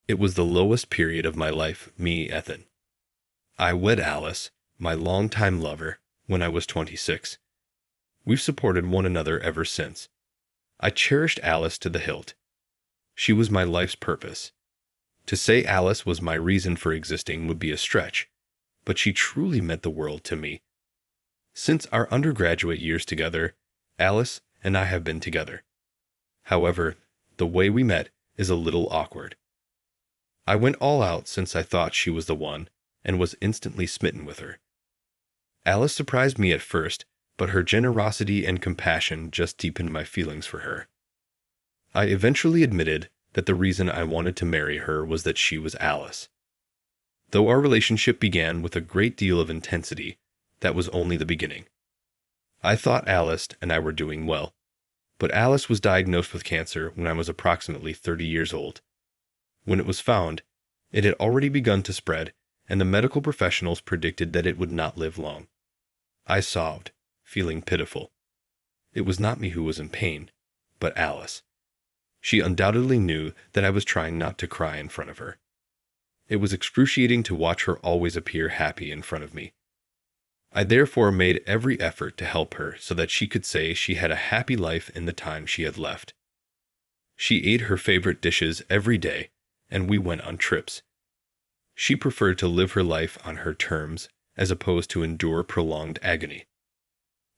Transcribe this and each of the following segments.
It was the lowest period of my life, me, Ethan. I wed Alice, my longtime lover, when I was 26. We've supported one another ever since. I cherished Alice to the hilt. She was my life's purpose. To say Alice was my reason for existing would be a stretch, but she truly meant the world to me. Since our undergraduate years together, Alice and I have been together. However, the way we met is a little awkward. I went all out since I thought she was the one, and was instantly smitten with her. Alice surprised me at first, but her generosity and compassion just deepened my feelings for her. I eventually admitted that the reason I wanted to marry her was that she was Alice. Though our relationship began with a great deal of intensity, that was only the beginning. I thought Alice and I were doing well, but Alice was diagnosed with cancer when I was approximately 30 years old. When it was found, it had already begun to spread, and the medical professionals predicted that it would not live long. I sobbed, feeling pitiful. It was not me who was in pain, but Alice. She undoubtedly knew that I was trying not to cry in front of her. It was excruciating to watch her always appear happy in front of me. I therefore made every effort to help her so that she could say she had a happy life in the time she had left. She ate her favorite dishes every day, and we went on trips. She preferred to live her life on her terms, as opposed to endure prolonged agony.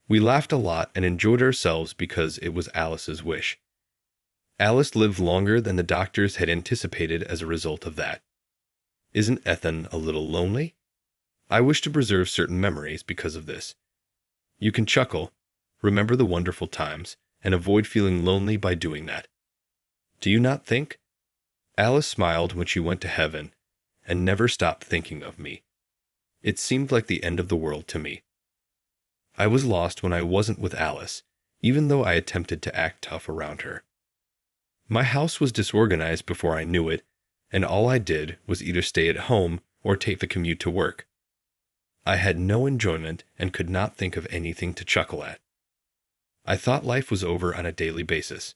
We laughed a lot and enjoyed ourselves because it was Alice's wish. Alice lived longer than the doctors had anticipated as a result of that. Isn't Ethan a little lonely? I wish to preserve certain memories because of this. You can chuckle, remember the wonderful times, and avoid feeling lonely by doing that. Do you not think? Alice smiled when she went to heaven, and never stopped thinking of me. It seemed like the end of the world to me. I was lost when I wasn't with Alice, even though I attempted to act tough around her. My house was disorganized before I knew it, and all I did was either stay at home or take the commute to work. I had no enjoyment and could not think of anything to chuckle at. I thought life was over on a daily basis.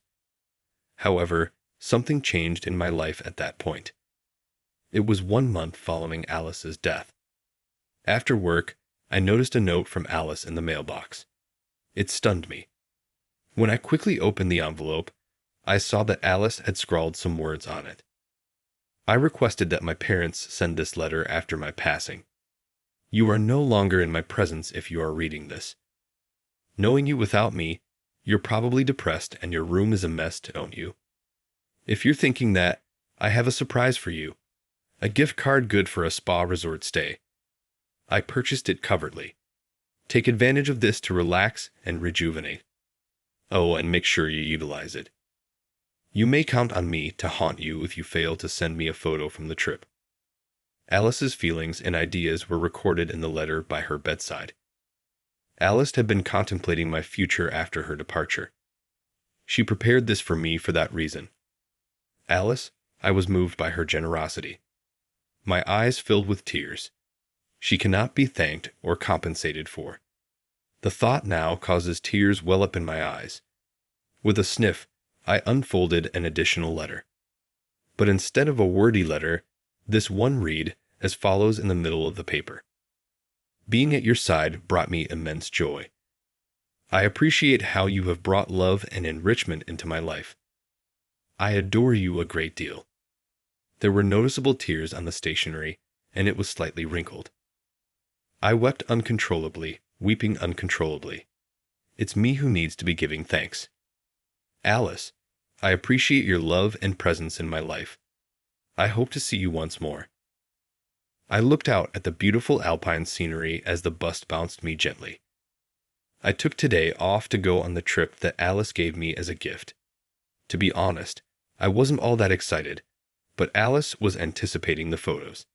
However, something changed in my life at that point. It was 1 month following Alice's death. After work, I noticed a note from Alice in the mailbox. It stunned me. When I quickly opened the envelope, I saw that Alice had scrawled some words on it. I requested that my parents send this letter after my passing. You are no longer in my presence if you are reading this. Knowing you without me, you're probably depressed and your room is a mess, don't you? If you're thinking that, I have a surprise for you. A gift card good for a spa resort stay. I purchased it covertly. Take advantage of this to relax and rejuvenate. Oh, and make sure you utilize it. You may count on me to haunt you if you fail to send me a photo from the trip. Alice's feelings and ideas were recorded in the letter by her bedside. Alice had been contemplating my future after her departure. She prepared this for me for that reason. Alice, I was moved by her generosity. My eyes filled with tears. She cannot be thanked or compensated for. The thought now causes tears well up in my eyes. With a sniff, I unfolded an additional letter. But instead of a wordy letter, this one read as follows in the middle of the paper. Being at your side brought me immense joy. I appreciate how you have brought love and enrichment into my life. I adore you a great deal. There were noticeable tears on the stationery, and it was slightly wrinkled. I wept uncontrollably, weeping uncontrollably. It's me who needs to be giving thanks. Alice, I appreciate your love and presence in my life. I hope to see you once more. I looked out at the beautiful alpine scenery as the bus bounced me gently. I took today off to go on the trip that Alice gave me as a gift. To be honest, I wasn't all that excited, but Alice was anticipating the photos.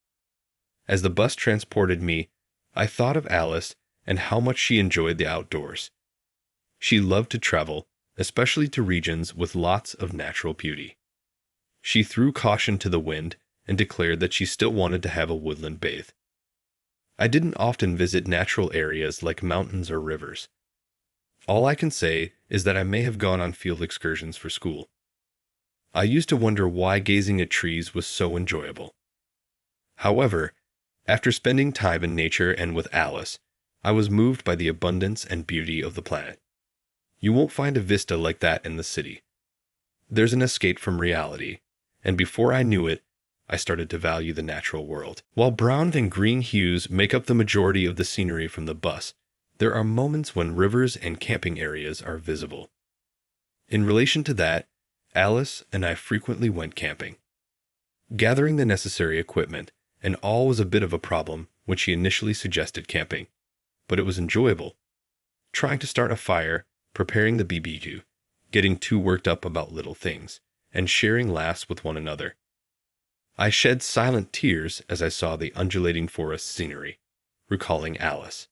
As the bus transported me, I thought of Alice and how much she enjoyed the outdoors. She loved to travel, especially to regions with lots of natural beauty. She threw caution to the wind and declared that she still wanted to have a woodland bathe. I didn't often visit natural areas like mountains or rivers. All I can say is that I may have gone on field excursions for school. I used to wonder why gazing at trees was so enjoyable. However, after spending time in nature and with Alice, I was moved by the abundance and beauty of the planet. You won't find a vista like that in the city. There's an escape from reality, and before I knew it, I started to value the natural world. While brown and green hues make up the majority of the scenery from the bus, there are moments when rivers and camping areas are visible. In relation to that, Alice and I frequently went camping. Gathering the necessary equipment and all was a bit of a problem when she initially suggested camping, but it was enjoyable. Trying to start a fire, preparing the BBQ, getting too worked up about little things, and sharing laughs with one another. I shed silent tears as I saw the undulating forest scenery, recalling Alice.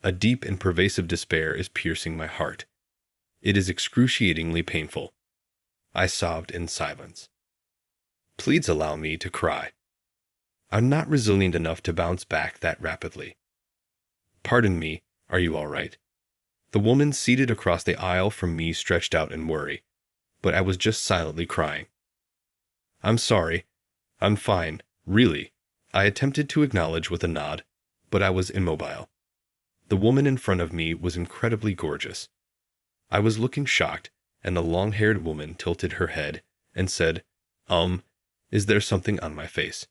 A deep and pervasive despair is piercing my heart. It is excruciatingly painful. I sobbed in silence. Please allow me to cry. I'm not resilient enough to bounce back that rapidly. Pardon me, are you all right? The woman seated across the aisle from me stretched out in worry, but I was just silently crying. I'm sorry. I'm fine, really. I attempted to acknowledge with a nod, but I was immobile. The woman in front of me was incredibly gorgeous. I was looking shocked, and the long-haired woman tilted her head and said, is there something on my face?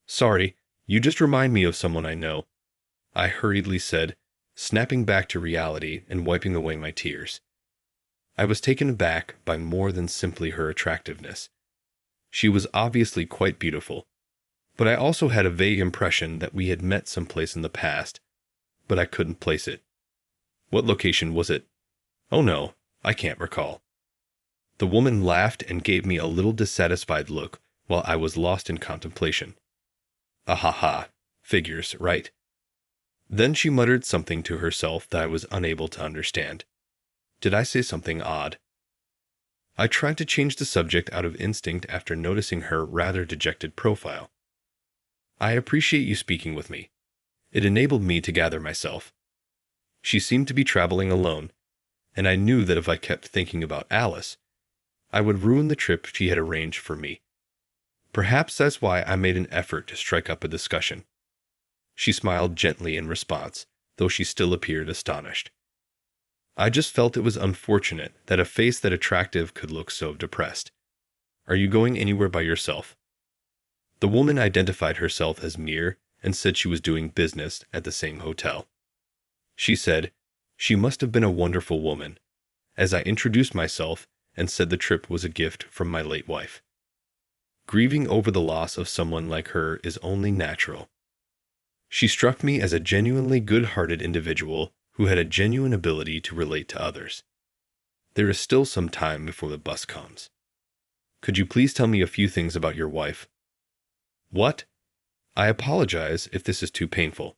Sorry, you just remind me of someone I know, I hurriedly said, snapping back to reality and wiping away my tears. I was taken aback by more than simply her attractiveness. She was obviously quite beautiful, but I also had a vague impression that we had met someplace in the past, but I couldn't place it. What location was it? Oh no, I can't recall. The woman laughed and gave me a little dissatisfied look while I was lost in contemplation. Ha, figures, right. Then she muttered something to herself that I was unable to understand. Did I say something odd? I tried to change the subject out of instinct after noticing her rather dejected profile. I appreciate you speaking with me. It enabled me to gather myself. She seemed to be traveling alone, and I knew that if I kept thinking about Alice, I would ruin the trip she had arranged for me. Perhaps that's why I made an effort to strike up a discussion. She smiled gently in response, though she still appeared astonished. I just felt it was unfortunate that a face that attractive could look so depressed. Are you going anywhere by yourself? The woman identified herself as Mir and said she was doing business at the same hotel. She said, she must have been a wonderful woman, as I introduced myself and said the trip was a gift from my late wife. Grieving over the loss of someone like her is only natural. She struck me as a genuinely good-hearted individual who had a genuine ability to relate to others. There is still some time before the bus comes. Could you please tell me a few things about your wife? What? I apologize if this is too painful.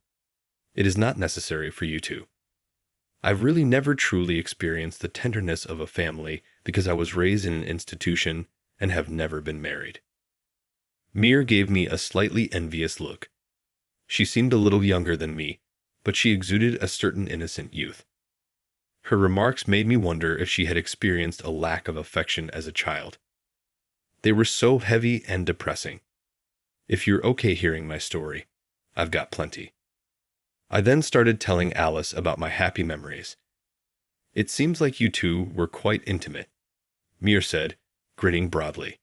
It is not necessary for you to. I've really never truly experienced the tenderness of a family because I was raised in an institution and have never been married. Mir gave me a slightly envious look. She seemed a little younger than me, but she exuded a certain innocent youth. Her remarks made me wonder if she had experienced a lack of affection as a child. They were so heavy and depressing. If you're okay hearing my story, I've got plenty. I then started telling Alice about my happy memories. It seems like you two were quite intimate, Mir said, grinning broadly.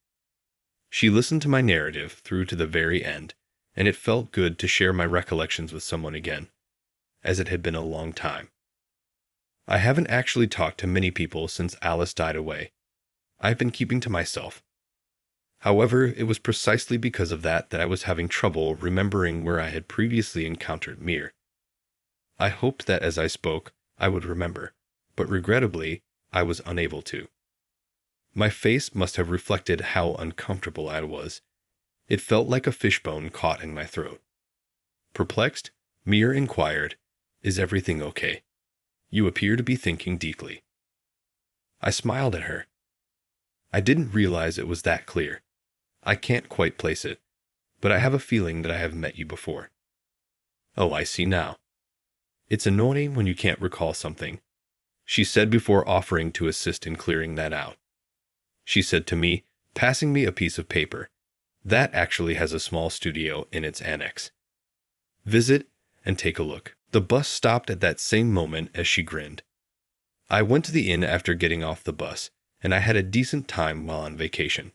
She listened to my narrative through to the very end, and it felt good to share my recollections with someone again, as it had been a long time. I haven't actually talked to many people since Alice died away. I've been keeping to myself. However, it was precisely because of that I was having trouble remembering where I had previously encountered Mir. I hoped that as I spoke, I would remember, but regrettably, I was unable to. My face must have reflected how uncomfortable I was. It felt like a fishbone caught in my throat. Perplexed, Mir inquired, "Is everything okay? You appear to be thinking deeply." I smiled at her. I didn't realize it was that clear. I can't quite place it, but I have a feeling that I have met you before. Oh, I see now. It's annoying when you can't recall something, she said before offering to assist in clearing that out. she said to me, passing me a piece of paper. That actually has a small studio in its annex. Visit and take a look. The bus stopped at that same moment as she grinned. I went to the inn after getting off the bus, and I had a decent time while on vacation.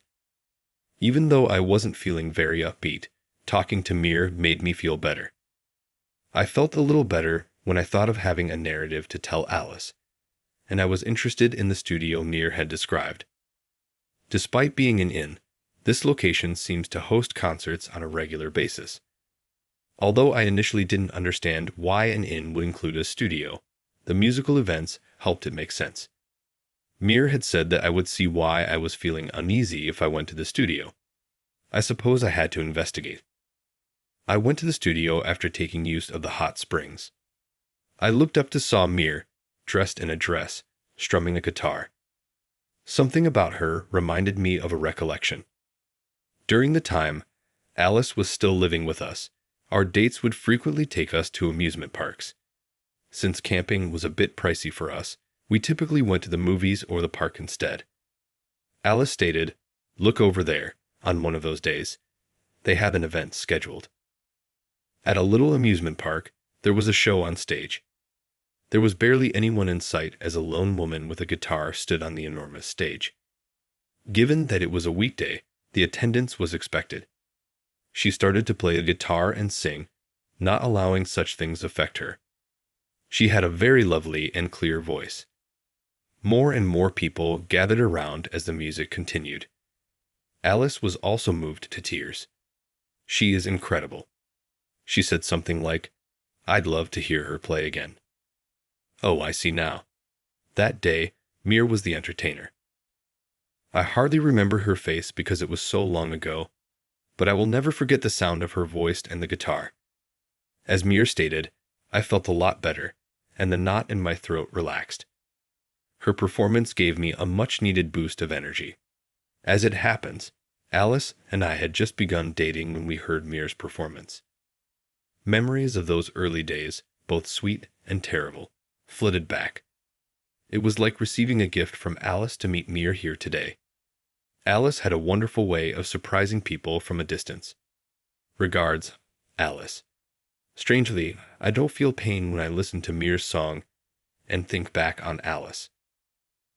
Even though I wasn't feeling very upbeat, talking to Mir made me feel better. I felt a little better when I thought of having a narrative to tell Alice, and I was interested in the studio Mir had described. Despite being an inn, this location seems to host concerts on a regular basis. Although I initially didn't understand why an inn would include a studio, the musical events helped it make sense. Mir had said that I would see why I was feeling uneasy if I went to the studio. I suppose I had to investigate. I went to the studio after taking use of the hot springs. I looked up to saw Mir, dressed in a dress, strumming a guitar. Something about her reminded me of a recollection. During the time Alice was still living with us, our dates would frequently take us to amusement parks. Since camping was a bit pricey for us, we typically went to the movies or the park instead. Alice stated, "Look over there," on one of those days. They have an event scheduled. At a little amusement park, there was a show on stage. There was barely anyone in sight as a lone woman with a guitar stood on the enormous stage. Given that it was a weekday, the attendance was expected. She started to play the guitar and sing, not allowing such things affect her. She had a very lovely and clear voice. More and more people gathered around as the music continued. Alice was also moved to tears. "She is incredible." She said something like, "I'd love to hear her play again." Oh, I see now. That day, Mir was the entertainer. I hardly remember her face because it was so long ago, but I will never forget the sound of her voice and the guitar. As Mir stated, I felt a lot better, and the knot in my throat relaxed. Her performance gave me a much-needed boost of energy. As it happens, Alice and I had just begun dating when we heard Mir's performance. Memories of those early days, both sweet and terrible, flitted back. It was like receiving a gift from Alice to meet Mir here today. Alice had a wonderful way of surprising people from a distance. Regards, Alice. Strangely, I don't feel pain when I listen to Mir's song and think back on Alice.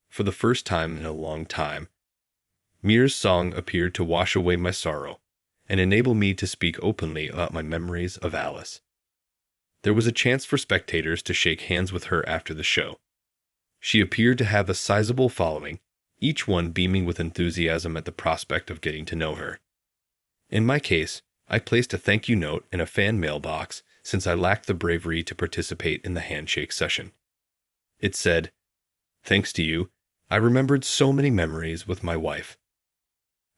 For the first time in a long time, Mir's song appeared to wash away my sorrow and enable me to speak openly about my memories of Alice. There was a chance for spectators to shake hands with her after the show. She appeared to have a sizable following, each one beaming with enthusiasm at the prospect of getting to know her. In my case, I placed a thank you note in a fan mailbox since I lacked the bravery to participate in the handshake session. It said, "Thanks to you, I remembered so many memories with my wife."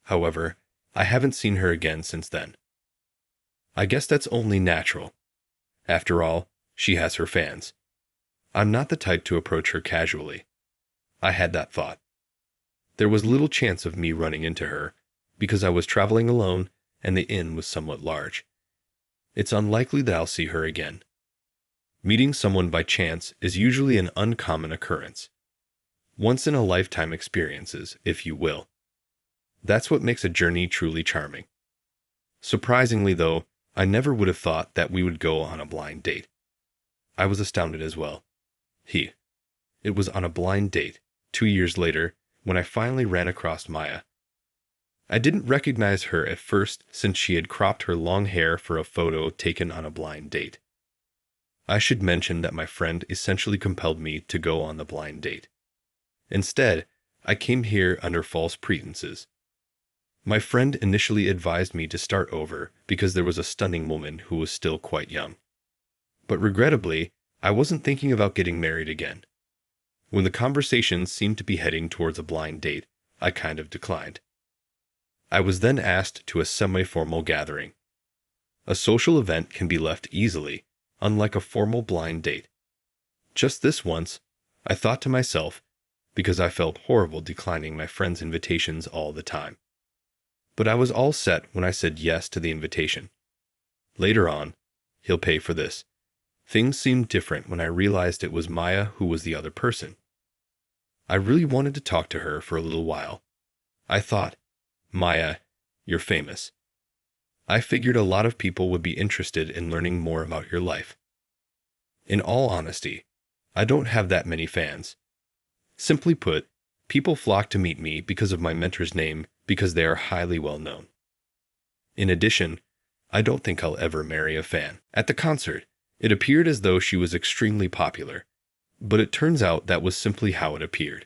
However, I haven't seen her again since then. I guess that's only natural. After all, she has her fans. I'm not the type to approach her casually. I had that thought. There was little chance of me running into her, because I was traveling alone and the inn was somewhat large. It's unlikely that I'll see her again. Meeting someone by chance is usually an uncommon occurrence. Once-in-a-lifetime experiences, if you will. That's what makes a journey truly charming. Surprisingly, though, I never would have thought that we would go on a blind date. I was astounded as well. It was on a blind date, 2 years later, when I finally ran across Maya. I didn't recognize her at first since she had cropped her long hair for a photo taken on a blind date. I should mention that my friend essentially compelled me to go on the blind date. Instead, I came here under false pretenses. My friend initially advised me to start over because there was a stunning woman who was still quite young. But regrettably, I wasn't thinking about getting married again. When the conversation seemed to be heading towards a blind date, I kind of declined. I was then asked to a semi-formal gathering. A social event can be left easily, unlike a formal blind date. Just this once, I thought to myself, because I felt horrible declining my friend's invitations all the time. But I was all set when I said yes to the invitation. Later on, he'll pay for this. Things seemed different when I realized it was Maya who was the other person. I really wanted to talk to her for a little while. I thought, Maya, you're famous. I figured a lot of people would be interested in learning more about your life. In all honesty, I don't have that many fans. Simply put, people flock to meet me because of my mentor's name because they are highly well known. In addition, I don't think I'll ever marry a fan. At the concert, it appeared as though she was extremely popular, but it turns out that was simply how it appeared.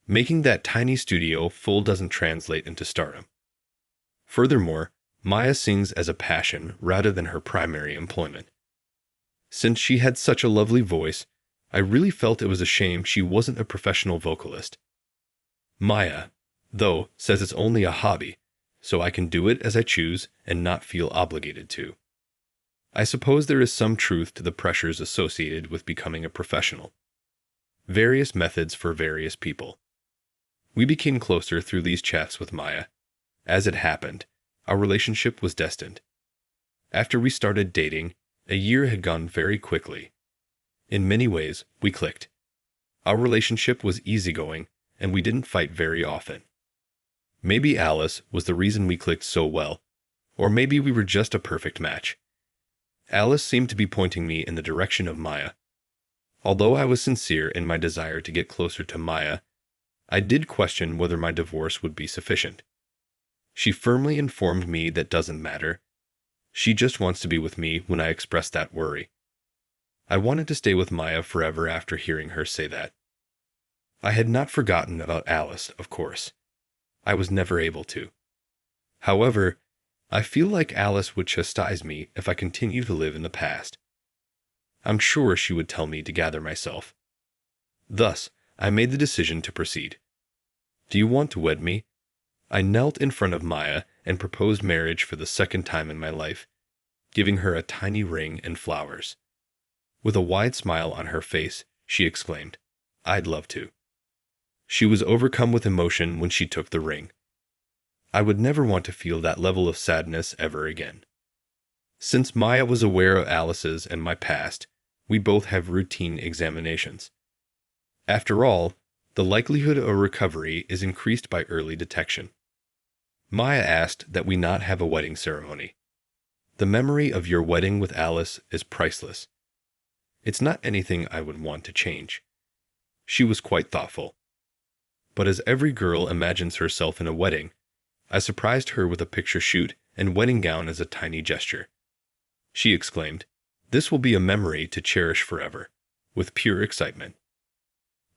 Making that tiny studio full doesn't translate into stardom. Furthermore, Maya sings as a passion rather than her primary employment. Since she had such a lovely voice, I really felt it was a shame she wasn't a professional vocalist. Maya, though, says it's only a hobby, so I can do it as I choose and not feel obligated to. I suppose there is some truth to the pressures associated with becoming a professional. Various methods for various people. We became closer through these chats with Maya. As it happened, our relationship was destined. After we started dating, a year had gone very quickly. In many ways, we clicked. Our relationship was easygoing, and we didn't fight very often. Maybe Alice was the reason we clicked so well, or maybe we were just a perfect match. Alice seemed to be pointing me in the direction of Maya. Although I was sincere in my desire to get closer to Maya, I did question whether my divorce would be sufficient. She firmly informed me that doesn't matter. She just wants to be with me when I expressed that worry. I wanted to stay with Maya forever after hearing her say that. I had not forgotten about Alice, of course. I was never able to. However, I feel like Alice would chastise me if I continue to live in the past. I'm sure she would tell me to gather myself. Thus, I made the decision to proceed. Do you want to wed me? I knelt in front of Maya and proposed marriage for the second time in my life, giving her a tiny ring and flowers. With a wide smile on her face, she exclaimed, "I'd love to." She was overcome with emotion when she took the ring. I would never want to feel that level of sadness ever again. Since Maya was aware of Alice's and my past, we both have routine examinations. After all, the likelihood of recovery is increased by early detection. Maya asked that we not have a wedding ceremony. The memory of your wedding with Alice is priceless. It's not anything I would want to change. She was quite thoughtful. But as every girl imagines herself in a wedding, I surprised her with a picture shoot and wedding gown as a tiny gesture. She exclaimed, "This will be a memory to cherish forever," with pure excitement.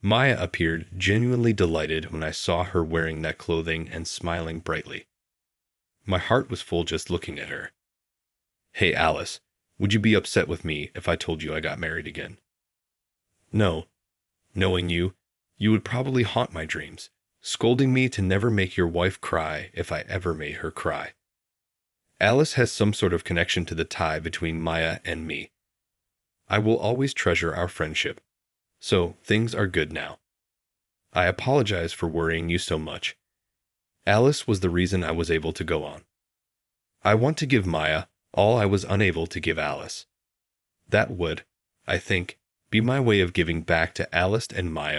Maya appeared genuinely delighted when I saw her wearing that clothing and smiling brightly. My heart was full just looking at her. "Hey Alice, would you be upset with me if I told you I got married again?" "No. Knowing you, you would probably haunt my dreams, scolding me to never make your wife cry if I ever made her cry." Alice has some sort of connection to the tie between Maya and me. I will always treasure our friendship. So, things are good now. I apologize for worrying you so much. Alice was the reason I was able to go on. I want to give Maya all I was unable to give Alice. That would, I think, be my way of giving back to Alice and Maya